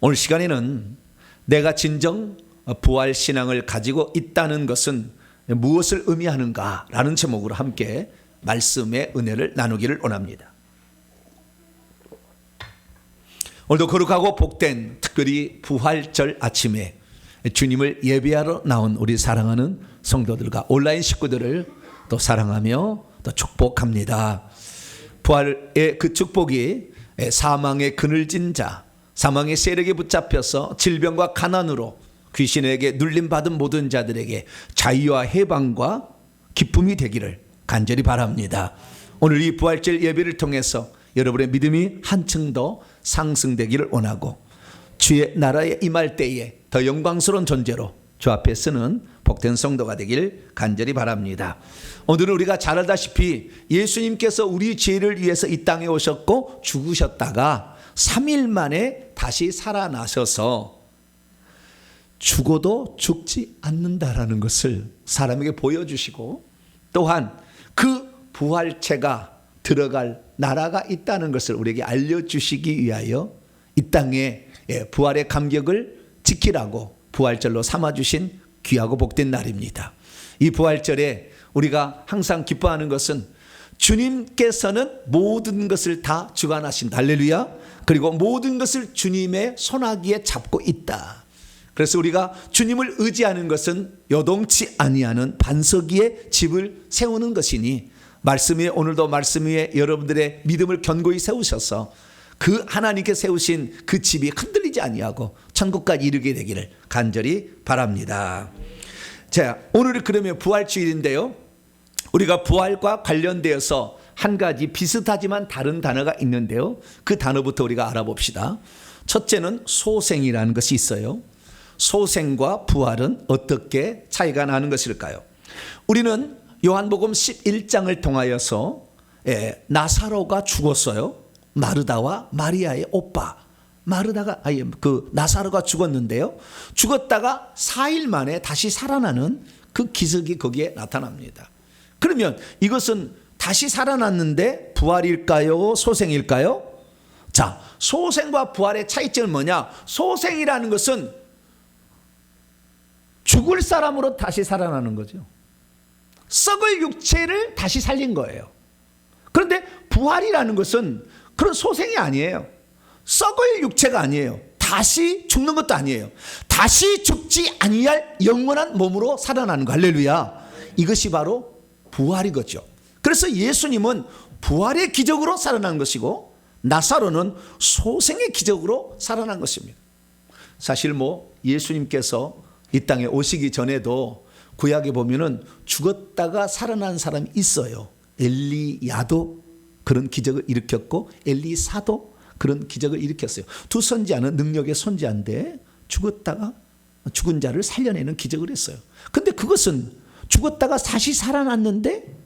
오늘 시간에는 내가 진정 부활 신앙을 가지고 있다는 것은 무엇을 의미하는가라는 제목으로 함께 말씀의 은혜를 나누기를 원합니다. 오늘도 거룩하고 복된 특별히 부활절 아침에 주님을 예배하러 나온 우리 사랑하는 성도들과 온라인 식구들을 또 사랑하며 또 축복합니다. 부활의 그 축복이 사망의 그늘진 자, 사망의 세력에 붙잡혀서 질병과 가난으로 귀신에게 눌림받은 모든 자들에게 자유와 해방과 기쁨이 되기를 간절히 바랍니다. 오늘 이 부활절 예배를 통해서 여러분의 믿음이 한층 더 상승되기를 원하고 주의 나라에 임할 때에 더 영광스러운 존재로 주 앞에 서는 복된 성도가 되길 간절히 바랍니다. 오늘은 우리가 잘 알다시피 예수님께서 우리 죄를 위해서 이 땅에 오셨고 죽으셨다가 3일 만에 다시 살아나셔서 죽어도 죽지 않는다라는 것을 사람에게 보여주시고 또한 그 부활체가 들어갈 나라가 있다는 것을 우리에게 알려주시기 위하여 이 땅에 부활의 감격을 지키라고 부활절로 삼아주신 귀하고 복된 날입니다. 이 부활절에 우리가 항상 기뻐하는 것은 주님께서는 모든 것을 다 주관하신다. 할렐루야. 그리고 모든 것을 주님의 손아귀에 잡고 있다. 그래서 우리가 주님을 의지하는 것은 요동치 아니하는 반석 위에 집을 세우는 것이니 말씀 위에 오늘도 말씀 위에 여러분들의 믿음을 견고히 세우셔서 그 하나님께 세우신 그 집이 흔들리지 아니하고 천국까지 이르게 되기를 간절히 바랍니다. 자, 오늘은 그러면 부활주일인데요. 우리가 부활과 관련되어서 한 가지 비슷하지만 다른 단어가 있는데요. 그 단어부터 우리가 알아봅시다. 첫째는 소생이라는 것이 있어요. 소생과 부활은 어떻게 차이가 나는 것일까요? 우리는 요한복음 11장을 통하여서 나사로가 죽었어요. 마르다와 마리아의 오빠 마르다가 나사로가 죽었는데요. 죽었다가 4일 만에 다시 살아나는 그 기적이 거기에 나타납니다. 그러면 이것은 다시 살아났는데 부활일까요? 소생일까요? 자, 소생과 부활의 차이점은 뭐냐? 소생이라는 것은 죽을 사람으로 다시 살아나는 거죠. 썩을 육체를 다시 살린 거예요. 그런데 부활이라는 것은 그런 소생이 아니에요. 썩을 육체가 아니에요. 다시 죽는 것도 아니에요. 다시 죽지 아니할 영원한 몸으로 살아나는 거. 할렐루야. 이것이 바로 부활이거죠. 그래서 예수님은 부활의 기적으로 살아난 것이고 나사로는 소생의 기적으로 살아난 것입니다. 사실 예수님께서 이 땅에 오시기 전에도 구약에 보면은 죽었다가 살아난 사람이 있어요. 엘리야도 그런 기적을 일으켰고 엘리사도 그런 기적을 일으켰어요. 두 선지자는 능력의 선지자인데 죽었다가 죽은 자를 살려내는 기적을 했어요. 근데 그것은 죽었다가 다시 살아났는데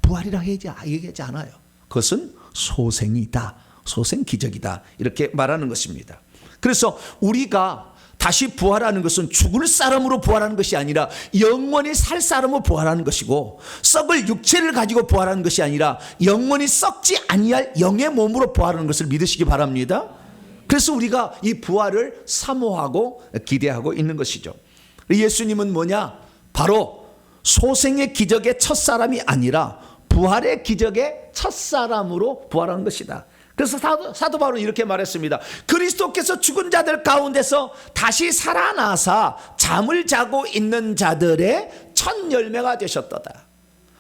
부활이라고 얘기하지 않아요. 그것은 소생이다. 소생 기적이다. 이렇게 말하는 것입니다. 그래서 우리가 다시 부활하는 것은 죽을 사람으로 부활하는 것이 아니라 영원히 살 사람으로 부활하는 것이고 썩을 육체를 가지고 부활하는 것이 아니라 영원히 썩지 아니할 영의 몸으로 부활하는 것을 믿으시기 바랍니다. 그래서 우리가 이 부활을 사모하고 기대하고 있는 것이죠. 예수님은 뭐냐? 바로 소생의 기적의 첫사람이 아니라 부활의 기적의 첫사람으로 부활한 것이다. 그래서 사도 바울은 이렇게 말했습니다. 그리스도께서 죽은 자들 가운데서 다시 살아나사 잠을 자고 있는 자들의 첫 열매가 되셨도다.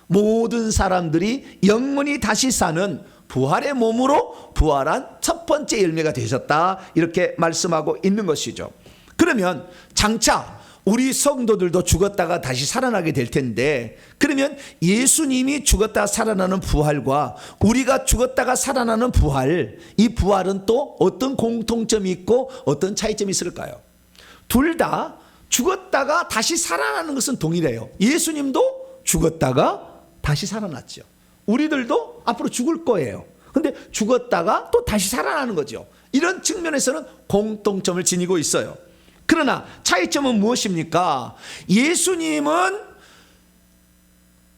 모든 사람들이 영원히 다시 사는 부활의 몸으로 부활한 첫 번째 열매가 되셨다. 이렇게 말씀하고 있는 것이죠. 그러면 장차 우리 성도들도 죽었다가 다시 살아나게 될 텐데 그러면 예수님이 죽었다가 살아나는 부활과 우리가 죽었다가 살아나는 부활, 이 부활은 또 어떤 공통점이 있고 어떤 차이점이 있을까요? 둘 다 죽었다가 다시 살아나는 것은 동일해요. 예수님도 죽었다가 다시 살아났죠. 우리들도 앞으로 죽을 거예요. 근데 죽었다가 또 다시 살아나는 거죠. 이런 측면에서는 공통점을 지니고 있어요. 그러나 차이점은 무엇입니까? 예수님은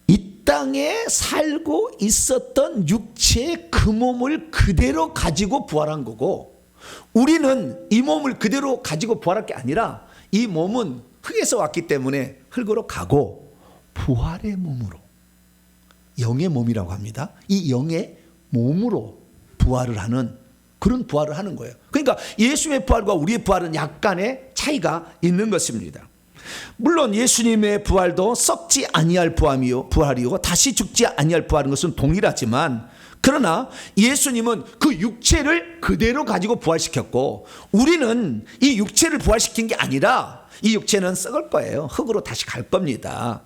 이 땅에 살고 있었던 육체의 그 몸을 그대로 가지고 부활한 거고 우리는 이 몸을 그대로 가지고 부활할 게 아니라 이 몸은 흙에서 왔기 때문에 흙으로 가고 부활의 몸으로, 영의 몸이라고 합니다. 이 영의 몸으로 부활을 하는, 그런 부활을 하는 거예요. 그러니까 예수의 부활과 우리의 부활은 약간의 차이가 있는 것입니다. 물론 예수님의 부활도 썩지 아니할 부활이요 다시 죽지 아니할 부활인 것은 동일하지만, 그러나 예수님은 그 육체를 그대로 가지고 부활시켰고, 우리는 이 육체를 부활시킨 게 아니라 이 육체는 썩을 거예요. 흙으로 다시 갈 겁니다.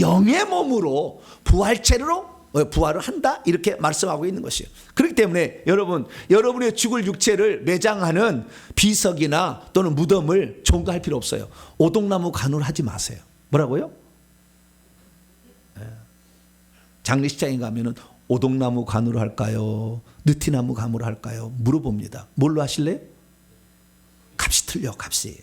영의 몸으로 부활체로 부활을 한다, 이렇게 말씀하고 있는 것이에요. 그렇기 때문에 여러분, 여러분의 죽을 육체를 매장하는 비석이나 또는 무덤을 종가할 필요 없어요. 오동나무 관으로 하지 마세요. 뭐라고요? 장례식장에 가면은 오동나무 관으로 할까요? 느티나무 관으로 할까요? 물어봅니다. 뭘로 하실래요? 값이 틀려, 값이.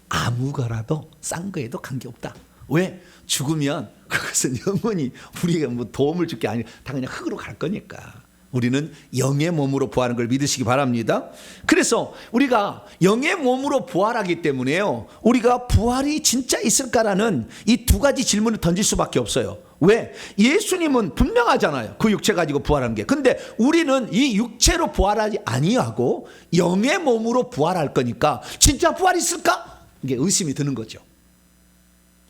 아무거라도 싼 거에도 관계없다. 왜? 죽으면 그것은 영원히 우리가 뭐 도움을 줄 게 아니라 다 그냥 흙으로 갈 거니까. 우리는 영의 몸으로 부활하는 걸 믿으시기 바랍니다. 그래서 우리가 영의 몸으로 부활하기 때문에요, 우리가 부활이 진짜 있을까라는 이 두 가지 질문을 던질 수밖에 없어요. 왜? 예수님은 분명하잖아요, 그 육체 가지고 부활한 게. 근데 우리는 이 육체로 부활하지 아니하고 영의 몸으로 부활할 거니까 진짜 부활이 있을까? 이게 의심이 드는 거죠.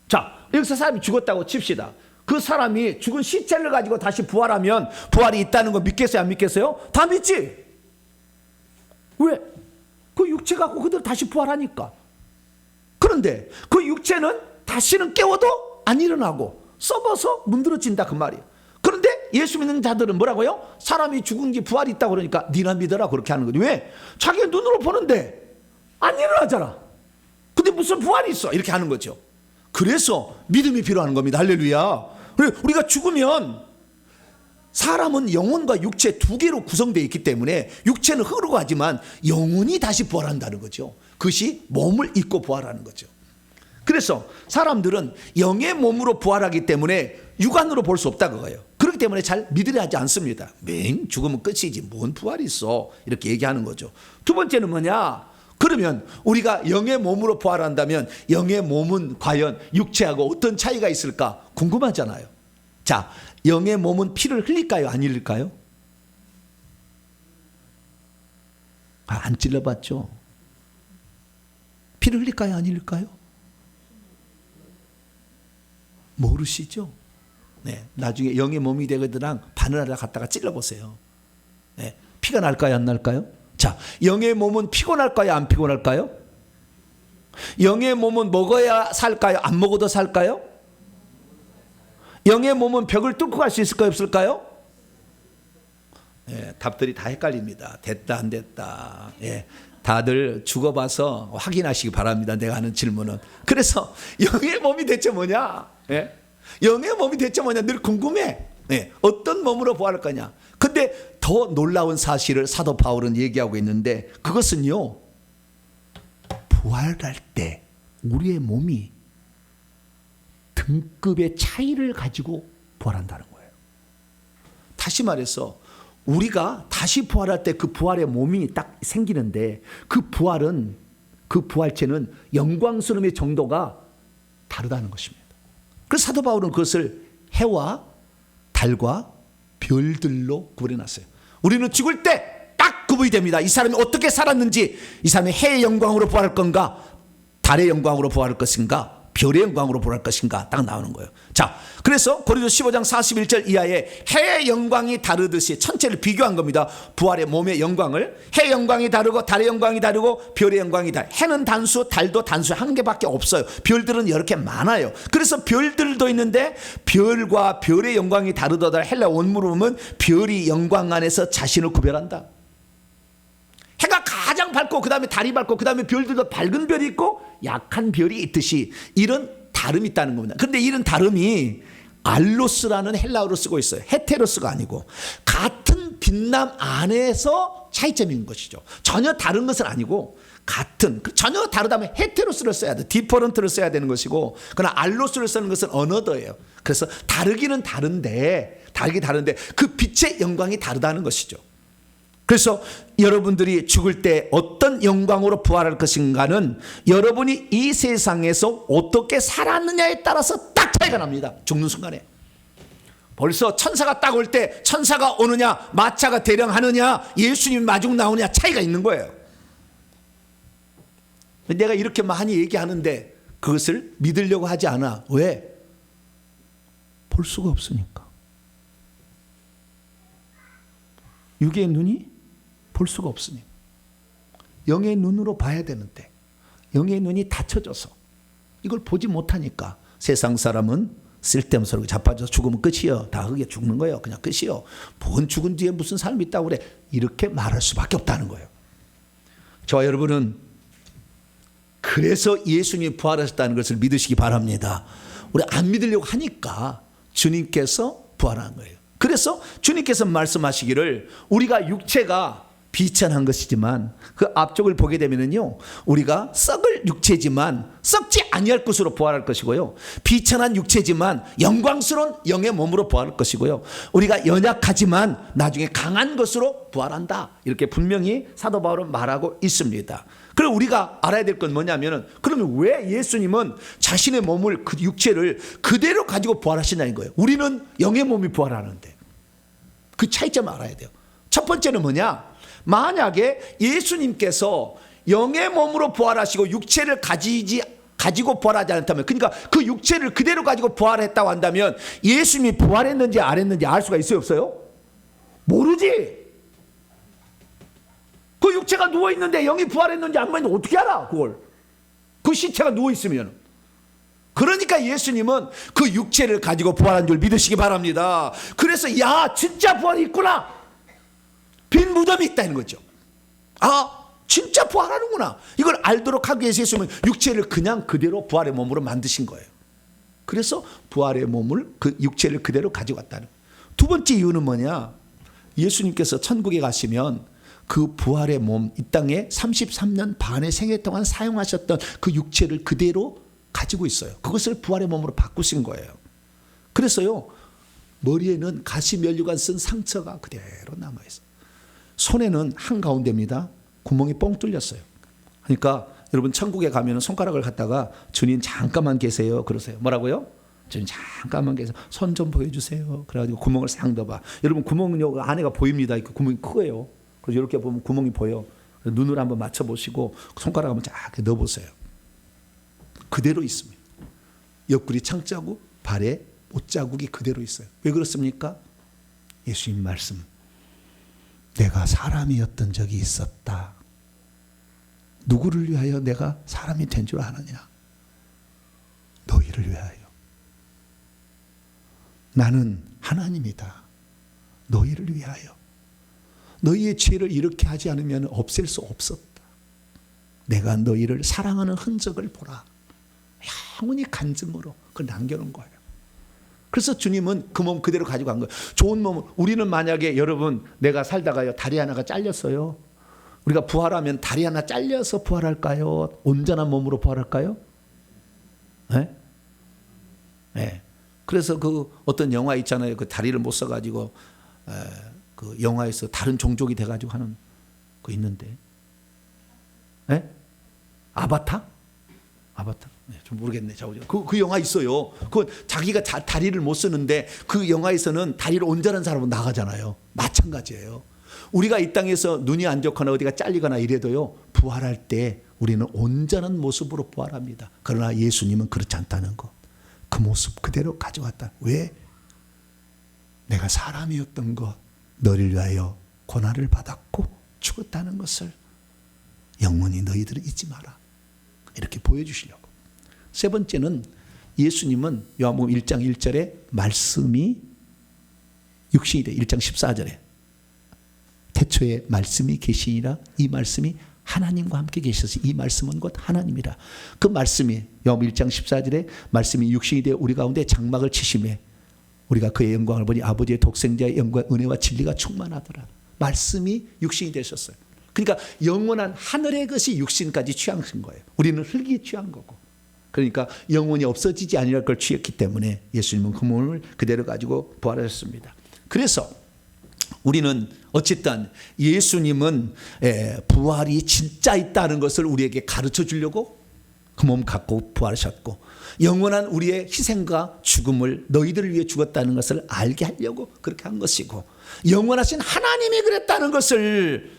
자, 여기서 사람이 죽었다고 칩시다. 그 사람이 죽은 시체를 가지고 다시 부활하면 부활이 있다는 거 믿겠어요, 안 믿겠어요? 다 믿지. 왜? 그 육체 갖고 그대로 다시 부활하니까. 그런데 그 육체는 다시는 깨워도 안 일어나고 썩어서 문드러진다, 그 말이에요. 그런데 예수 믿는 자들은 뭐라고요? 사람이 죽은 게 부활이 있다고 그러니까 니나 믿어라, 그렇게 하는 거죠. 왜? 자기가 눈으로 보는데 안 일어나잖아. 근데 무슨 부활이 있어, 이렇게 하는 거죠. 그래서 믿음이 필요한 겁니다. 할렐루야. 우리가 죽으면 사람은 영혼과 육체 두 개로 구성되어 있기 때문에 육체는 흙으로 가지만 영혼이 다시 부활한다는 거죠. 그것이 몸을 입고 부활하는 거죠. 그래서 사람들은 영의 몸으로 부활하기 때문에 육안으로 볼 수 없다, 그거예요. 그렇기 때문에 잘 믿으려 하지 않습니다. 맹 죽으면 끝이지 뭔 부활이 있어, 이렇게 얘기하는 거죠. 두 번째는 뭐냐? 그러면 우리가 영의 몸으로 부활한다면 영의 몸은 과연 육체하고 어떤 차이가 있을까 궁금하잖아요. 자, 영의 몸은 피를 흘릴까요, 안 흘릴까요? 안 찔러봤죠? 피를 흘릴까요, 안 흘릴까요? 모르시죠? 네, 나중에 영의 몸이 되거든 바늘하러 갔다가 찔러보세요. 네, 피가 날까요, 안 날까요? 자, 영의 몸은 피곤할까요, 안 피곤할까요? 영의 몸은 먹어야 살까요, 안 먹어도 살까요? 영의 몸은 벽을 뚫고 갈 수 있을까요, 없을까요? 예, 답들이 다 헷갈립니다. 됐다, 안 됐다. 예, 다들 죽어봐서 확인하시기 바랍니다, 내가 하는 질문은. 그래서 영의 몸이 대체 뭐냐? 예? 영의 몸이 대체 뭐냐 늘 궁금해. 예, 어떤 몸으로 부활할 거냐? 근데 더 놀라운 사실을 사도 바울은 얘기하고 있는데, 그것은요, 부활할 때 우리의 몸이 등급의 차이를 가지고 부활한다는 거예요. 다시 말해서 우리가 다시 부활할 때 그 부활의 몸이 딱 생기는데, 그 부활은, 그 부활체는 영광스러움의 정도가 다르다는 것입니다. 그래서 사도 바울은 그것을 해와 달과 별들로 구분해놨어요. 우리는 죽을 때 딱 구분이 됩니다. 이 사람이 어떻게 살았는지, 이 사람이 해의 영광으로 부활할 건가, 달의 영광으로 부활할 것인가, 별의 영광으로 부활할 것인가, 딱 나오는 거예요. 자, 그래서 고린도서 15장 41절 이하에 해의 영광이 다르듯이 천체를 비교한 겁니다. 부활의 몸의 영광을. 해의 영광이 다르고 달의 영광이 다르고 별의 영광이 다르고, 해는 단수, 달도 단수 한 개밖에 없어요. 별들은 이렇게 많아요. 그래서 별들도 있는데 별과 별의 영광이 다르더라. 헬라 원문으로 보면 별이 영광 안에서 자신을 구별한다. 해가 가장 밝고 그 다음에 달이 밝고 그 다음에 별들도 밝은 별이 있고 약한 별이 있듯이 이런 다름이 있다는 겁니다. 그런데 이런 다름이 알로스라는 헬라어로 쓰고 있어요. 헤테로스가 아니고 같은 빛남 안에서 차이점이 있는 것이죠. 전혀 다른 것은 아니고 같은, 전혀 다르다면 헤테로스를 써야 돼. 디퍼런트를 써야 되는 것이고, 그러나 알로스를 쓰는 것은 어너더예요. 그래서 다르기는 다른데 그 빛의 영광이 다르다는 것이죠. 그래서 여러분들이 죽을 때 어떤 영광으로 부활할 것인가는 여러분이 이 세상에서 어떻게 살았느냐에 따라서 딱 차이가 납니다. 죽는 순간에. 벌써 천사가 딱 올 때 천사가 오느냐 마차가 대령하느냐 예수님이 마중 나오느냐 차이가 있는 거예요. 내가 이렇게 많이 얘기하는데 그것을 믿으려고 하지 않아. 왜? 볼 수가 없으니까. 육의 눈이 볼 수가 없으니 영의 눈으로 봐야 되는데 영의 눈이 닫혀져서 이걸 보지 못하니까 세상 사람은 쓸데없는 소리고 자빠져서 죽으면 끝이요. 다 흙에 죽는 거예요. 그냥 끝이요. 뭔 죽은 뒤에 무슨 삶이 있다고 그래. 이렇게 말할 수밖에 없다는 거예요. 저와 여러분은 그래서 예수님이 부활하셨다는 것을 믿으시기 바랍니다. 우리 안 믿으려고 하니까 주님께서 부활한 거예요. 그래서 주님께서 말씀하시기를 우리가 육체가 비천한 것이지만 그 앞쪽을 보게 되면은요 우리가 썩을 육체지만 썩지 아니할 것으로 부활할 것이고요 비천한 육체지만 영광스러운 영의 몸으로 부활할 것이고요 우리가 연약하지만 나중에 강한 것으로 부활한다 이렇게 분명히 사도 바울은 말하고 있습니다. 그리고 우리가 알아야 될 건 뭐냐면은 그러면 왜 예수님은 자신의 몸을 그 육체를 그대로 가지고 부활하신다는 거예요. 우리는 영의 몸이 부활하는데 그 차이점을 알아야 돼요. 첫 번째는 뭐냐? 만약에 예수님께서 영의 몸으로 부활하시고 육체를 가지고 부활하지 않았다면 그러니까 그 육체를 그대로 가지고 부활했다고 한다면 예수님이 부활했는지 안 했는지 알 수가 있어요 없어요? 모르지. 그 육체가 누워있는데 영이 부활했는지 안 했는지 어떻게 알아 그걸. 그 시체가 누워있으면. 그러니까 예수님은 그 육체를 가지고 부활한 줄 믿으시기 바랍니다. 그래서 야 진짜 부활이 있구나. 빈 무덤이 있다는 거죠. 아 진짜 부활하는구나. 이걸 알도록 하기 위해서 예수님은 육체를 그냥 그대로 부활의 몸으로 만드신 거예요. 그래서 부활의 몸을 그 육체를 그대로 가지고 왔다는. 두 번째 이유는 뭐냐? 예수님께서 천국에 가시면 그 부활의 몸, 이 땅에 33년 반의 생애 동안 사용하셨던 그 육체를 그대로 가지고 있어요. 그것을 부활의 몸으로 바꾸신 거예요. 그래서요 머리에는 가시 면류관 쓴 상처가 그대로 남아있어요. 손에는 한가운데입니다. 구멍이 뻥 뚫렸어요. 그러니까 여러분 천국에 가면 손가락을 갖다가 주님 잠깐만 계세요 그러세요. 뭐라고요? 주님 잠깐만 계세요. 손 좀 보여주세요. 그래가지고 구멍을 싹 넣어봐. 여러분 구멍은 여기 안에가 보입니다. 그 구멍이 크고요. 그래서 이렇게 보면 구멍이 보여. 눈을 한번 맞춰보시고 손가락 한번 쫙 넣어보세요. 그대로 있습니다. 옆구리 창자국, 발에 못자국이 그대로 있어요. 왜 그렇습니까? 예수님 말씀. 내가 사람이었던 적이 있었다. 누구를 위하여 내가 사람이 된 줄 아느냐? 너희를 위하여. 나는 하나님이다. 너희를 위하여. 너희의 죄를 이렇게 하지 않으면 없앨 수 없었다. 내가 너희를 사랑하는 흔적을 보라. 영원히 간증으로 그걸 남겨놓은 거예요. 그래서 주님은 그 몸 그대로 가지고 간 거예요. 좋은 몸을. 우리는 만약에 여러분 내가 살다가요 다리 하나가 잘렸어요. 우리가 부활하면 다리 하나 잘려서 부활할까요? 온전한 몸으로 부활할까요? 네? 네. 그래서 그 어떤 영화 있잖아요. 그 다리를 못 써가지고 그 영화에서 다른 종족이 돼가지고 하는 거 있는데. 네? 아바타? 아바타? 네, 좀 모르겠네. 그 영화 있어요. 그 자기가 다리를 못 쓰는데 그 영화에서는 다리를 온전한 사람은 나가잖아요. 마찬가지예요. 우리가 이 땅에서 눈이 안 좋거나 어디가 잘리거나 이래도요 부활할 때 우리는 온전한 모습으로 부활합니다. 그러나 예수님은 그렇지 않다는 것. 그 모습 그대로 가져왔다. 왜? 내가 사람이었던 것 너를 위하여 고난을 받았고 죽었다는 것을 영원히 너희들은 잊지 마라. 이렇게 보여주시려고. 세 번째는 예수님은 요한복음 1장 1절에 말씀이 육신이 돼. 1장 14절에 태초에 말씀이 계시니라. 이 말씀이 하나님과 함께 계셔서 이 말씀은 곧 하나님이라. 그 말씀이 요한복음 1장 14절에 말씀이 육신이 되어 우리 가운데 장막을 치심에 우리가 그의 영광을 보니 아버지의 독생자의 영광 은혜와 진리가 충만하더라. 말씀이 육신이 되셨어요. 그러니까 영원한 하늘의 것이 육신까지 취하신 거예요. 우리는 흙이 취한 거고. 그러니까 영원히 없어지지 아니할 걸 취했기 때문에 예수님은 그 몸을 그대로 가지고 부활하셨습니다. 그래서 우리는 어쨌든 예수님은 부활이 진짜 있다는 것을 우리에게 가르쳐 주려고 그 몸 갖고 부활하셨고, 영원한 우리의 희생과 죽음을 너희들을 위해 죽었다는 것을 알게 하려고 그렇게 한 것이고, 영원하신 하나님이 그랬다는 것을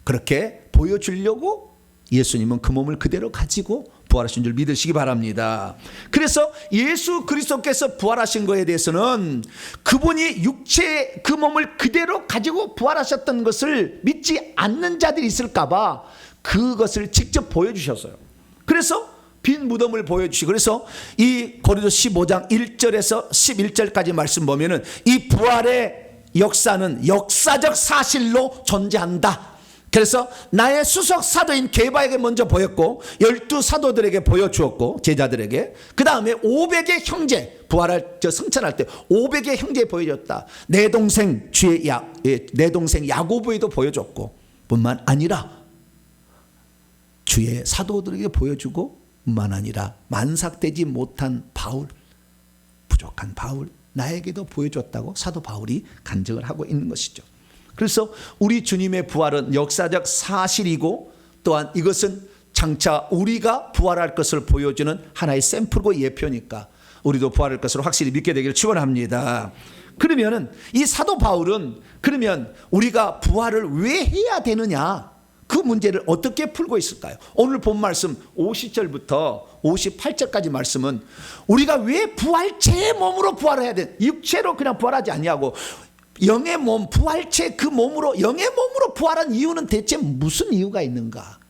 그렇게 보여주려고 예수님은 그 몸을 그대로 가지고 부활하신 줄 믿으시기 바랍니다. 그래서 예수 그리스도께서 부활하신 것에 대해서는 그분이 육체의 그 몸을 그대로 가지고 부활하셨던 것을 믿지 않는 자들이 있을까 봐 그것을 직접 보여주셨어요. 그래서 빈 무덤을 보여주시고, 그래서 이 고린도 15장 1절에서 11절까지 말씀 보면은 이 부활의 역사는 역사적 사실로 존재한다. 그래서 나의 수석 사도인 게바에게 먼저 보였고 12사도들에게 보여주었고 제자들에게, 그 다음에 500의 형제, 부활할 성찬할 때 500의 형제에 보여줬다. 내 동생 내 동생 야고보에도 보여줬고, 뿐만 아니라 주의 사도들에게 보여주고, 뿐만 아니라 만삭되지 못한 바울, 부족한 바울, 나에게도 보여줬다고 사도 바울이 간증을 하고 있는 것이죠. 그래서 우리 주님의 부활은 역사적 사실이고, 또한 이것은 장차 우리가 부활할 것을 보여주는 하나의 샘플이고 예표니까 우리도 부활할 것을 확실히 믿게 되기를 축원합니다. 그러면은 이 사도 바울은 그러면 우리가 부활을 왜 해야 되느냐, 그 문제를 어떻게 풀고 있을까요? 오늘 본 말씀 50절부터 58절까지 말씀은 우리가 왜 부활체의 몸으로 부활해야 돼? 육체로 그냥 부활하지 않냐고. 영의 몸, 부활체 그 몸으로, 영의 몸으로 부활한 이유는 대체 무슨 이유가 있는가?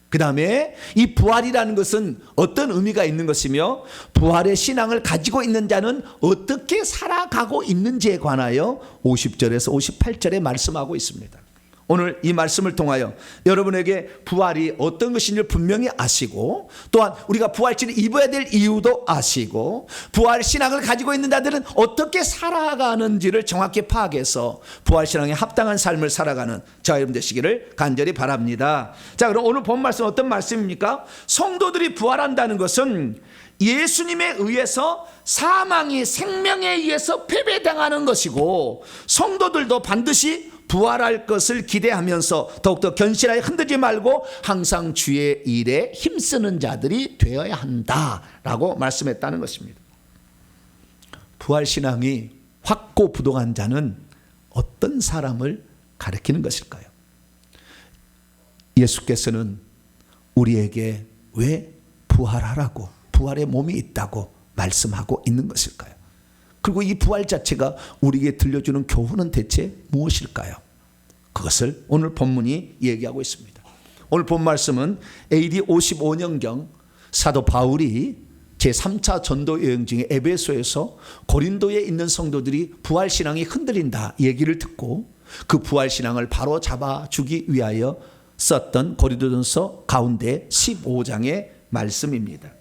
그 다음에 이 부활이라는 것은 어떤 의미가 있는 것이며, 부활의 신앙을 가지고 있는 자는 어떻게 살아가고 있는지에 관하여 50절에서 58절에 말씀하고 있습니다. 오늘 이 말씀을 통하여 여러분에게 부활이 어떤 것인지 분명히 아시고, 또한 우리가 부활체를 입어야 될 이유도 아시고, 부활 신앙을 가지고 있는 자들은 어떻게 살아가는지를 정확히 파악해서 부활 신앙에 합당한 삶을 살아가는 저와 여러분 되시기를 간절히 바랍니다. 자, 그럼 오늘 본 말씀 어떤 말씀입니까? 성도들이 부활한다는 것은 예수님에 의해서 사망이 생명에 의해서 패배당하는 것이고, 성도들도 반드시 부활할 것을 기대하면서 더욱더 견실하게 흔들지 말고 항상 주의 일에 힘쓰는 자들이 되어야 한다라고 말씀했다는 것입니다. 부활신앙이 확고부동한 자는 어떤 사람을 가리키는 것일까요? 예수께서는 우리에게 왜 부활하라고, 부활의 몸이 있다고 말씀하고 있는 것일까요? 그리고 이 부활 자체가 우리에게 들려주는 교훈은 대체 무엇일까요? 그것을 오늘 본문이 얘기하고 있습니다. 오늘 본 말씀은 AD 55년경 사도 바울이 제3차 전도 여행 중에 에베소에서 고린도에 있는 성도들이 부활신앙이 흔들린다 얘기를 듣고 그 부활신앙을 바로 잡아주기 위하여 썼던 고린도전서 가운데 15장의 말씀입니다.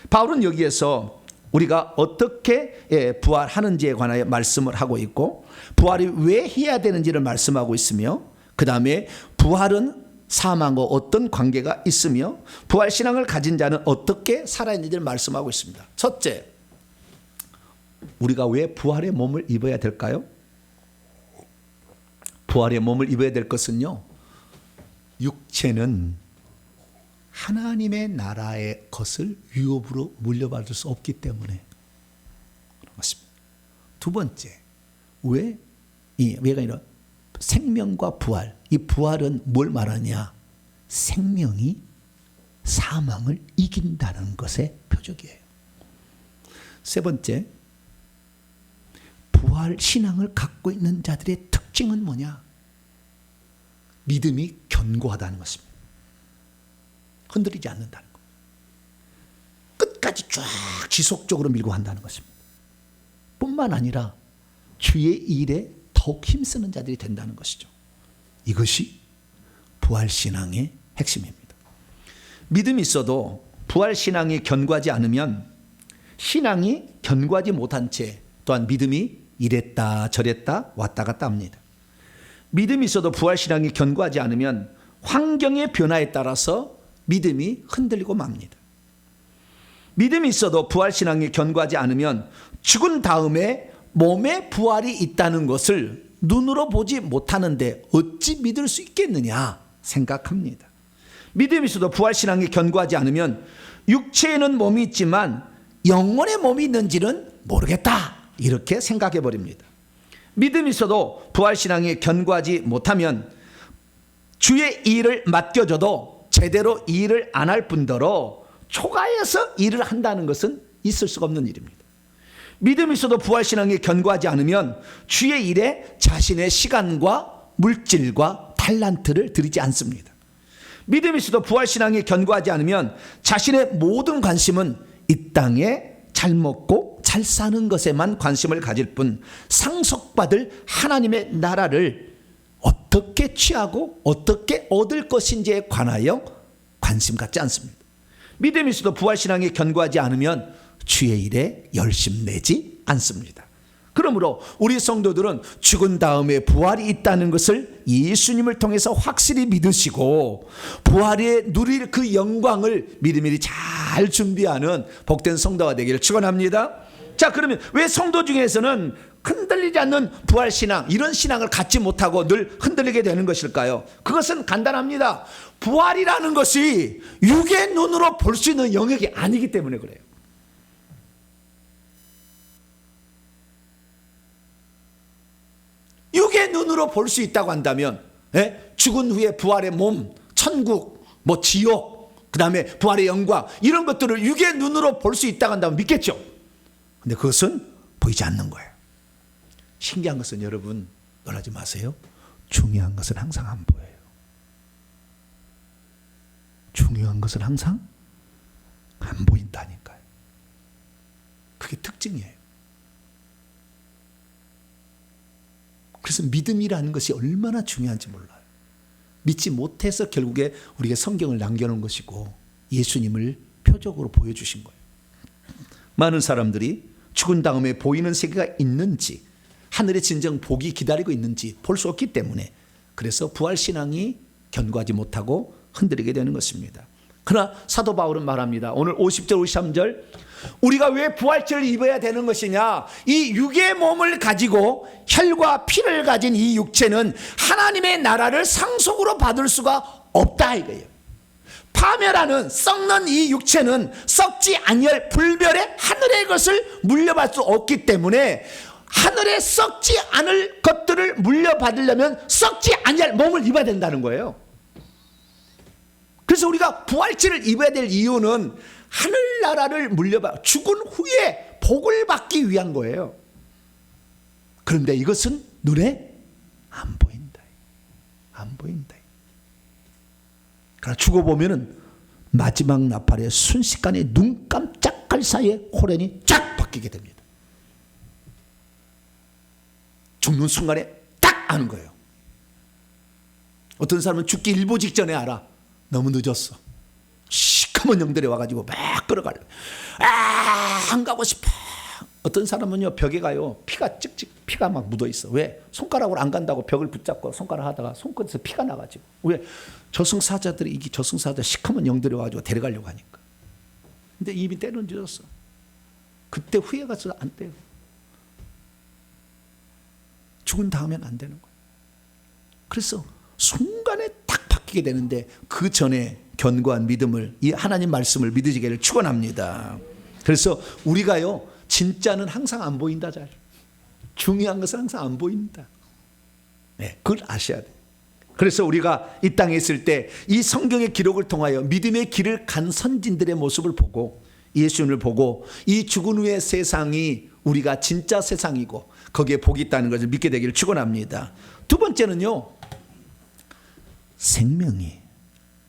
바울은 여기에서 우리가 어떻게 부활하는지에 관하여 말씀을 하고 있고, 부활이 왜 해야 되는지를 말씀하고 있으며, 그 다음에 부활은 사망과 어떤 관계가 있으며 부활신앙을 가진 자는 어떻게 살아야 되는지를 말씀하고 있습니다. 첫째, 우리가 왜 부활의 몸을 입어야 될까요? 부활의 몸을 입어야 될 것은요, 육체는 하나님의 나라의 것을 유업으로 물려받을 수 없기 때문에 그런 것입니다. 두 번째, 왜가 아니라 생명과 부활, 이 부활은 뭘 말하냐? 생명이 사망을 이긴다는 것의 표적이에요. 세 번째, 부활 신앙을 갖고 있는 자들의 특징은 뭐냐? 믿음이 견고하다는 것입니다. 흔들리지 않는다는 것. 끝까지 쫙 지속적으로 밀고 간다는 것입니다. 뿐만 아니라 주의 일에 더욱 힘쓰는 자들이 된다는 것이죠. 이것이 부활신앙의 핵심입니다. 믿음이 있어도 부활신앙이 견고하지 않으면 신앙이 견고하지 못한 채 또한 믿음이 이랬다 저랬다 왔다 갔다 합니다. 믿음이 있어도 부활신앙이 견고하지 않으면 환경의 변화에 따라서 믿음이 흔들리고 맙니다. 믿음이 있어도 부활신앙이 견고하지 않으면 죽은 다음에 몸에 부활이 있다는 것을 눈으로 보지 못하는데 어찌 믿을 수 있겠느냐 생각합니다. 믿음이 있어도 부활신앙에 견고하지 않으면 육체에는 몸이 있지만 영혼의 몸이 있는지는 모르겠다 이렇게 생각해 버립니다. 믿음이 있어도 부활신앙에 견고하지 못하면 주의 일을 맡겨줘도 제대로 일을 안 할 뿐더러 초과해서 일을 한다는 것은 있을 수가 없는 일입니다. 믿음이 있어도 부활신앙에 견고하지 않으면 주의 일에 자신의 시간과 물질과 탤런트를 들이지 않습니다. 믿음이 있어도 부활신앙에 견고하지 않으면 자신의 모든 관심은 이 땅에 잘 먹고 잘 사는 것에만 관심을 가질 뿐 상속받을 하나님의 나라를 어떻게 취하고 어떻게 얻을 것인지에 관하여 관심 갖지 않습니다. 믿음이 있어도 부활신앙에 견고하지 않으면 주의 일에 열심 내지 않습니다. 그러므로 우리 성도들은 죽은 다음에 부활이 있다는 것을 예수님을 통해서 확실히 믿으시고 부활에 누릴 그 영광을 미리미리 잘 준비하는 복된 성도가 되기를 축원합니다. 자, 그러면 왜 성도 중에서는 흔들리지 않는 부활신앙, 이런 신앙을 갖지 못하고 늘 흔들리게 되는 것일까요? 그것은 간단합니다. 부활이라는 것이 육의 눈으로 볼 수 있는 영역이 아니기 때문에 그래요. 육의 눈으로 볼 수 있다고 한다면 죽은 후에 부활의 몸, 천국, 지옥, 그 다음에 부활의 영광, 이런 것들을 육의 눈으로 볼 수 있다고 한다면 믿겠죠. 근데 그것은 보이지 않는 거예요. 신기한 것은 여러분 놀라지 마세요. 중요한 것은 항상 안 보여요. 중요한 것은 항상 안 보인다니까요. 그게 특징이에요. 그래서 믿음이라는 것이 얼마나 중요한지 몰라요. 믿지 못해서 결국에 우리가 성경을 남겨놓은 것이고 예수님을 표적으로 보여주신 거예요. 많은 사람들이 죽은 다음에 보이는 세계가 있는지, 하늘에 진정 복이 기다리고 있는지 볼 수 없기 때문에 그래서 부활신앙이 견고하지 못하고 흔들리게 되는 것입니다. 그러나 사도 바울은 말합니다. 오늘 50절 53절, 우리가 왜 부활체를 입어야 되는 것이냐, 이 육의 몸을 가지고 혈과 피를 가진 이 육체는 하나님의 나라를 상속으로 받을 수가 없다 이거예요. 파멸하는 썩는 이 육체는 썩지 아니할 불멸의 하늘의 것을 물려받을 수 없기 때문에 하늘에 썩지 않을 것들을 물려받으려면 썩지 아니할 몸을 입어야 된다는 거예요. 그래서 우리가 부활체를 입어야 될 이유는 하늘나라를 물려받아 죽은 후에 복을 받기 위한 거예요. 그런데 이것은 눈에 안 보인다. 안 보인다. 그러나 죽어보면은 마지막 나팔에 순식간에 눈 깜짝할 사이에 호련이 쫙 바뀌게 됩니다. 죽는 순간에 딱 아는 거예요. 어떤 사람은 죽기 일보 직전에 알아. 너무 늦었어. 시커먼 영들이 와가지고 막 끌어가려. 안 가고 싶어. 어떤 사람은요 벽에 가요. 피가 막 묻어 있어. 왜? 손가락으로 안 간다고 벽을 붙잡고 손가락 하다가 손끝에서 피가 나가지고. 왜? 저승사자들이 이게 저승사자 시커먼 영들이 와가지고 데려가려고 하니까. 근데 이미 때는 늦었어. 그때 후회가 있어서 안 돼요. 죽은 다음엔 안 되는 거예요. 그래서 순간에 딱 바뀌게 되는데 그 전에 견고한 믿음을, 이 하나님 말씀을 믿으시기를 축원합니다. 그래서 우리가요 진짜는 항상 안 보인다. 잘 중요한 것은 항상 안 보인다. 네, 그걸 아셔야 돼요. 그래서 우리가 이 땅에 있을 때 이 성경의 기록을 통하여 믿음의 길을 간 선진들의 모습을 보고 예수님을 보고 이 죽은 후의 세상이 우리가 진짜 세상이고 거기에 복이 있다는 것을 믿게 되기를 축원합니다. 두 번째는요, 생명이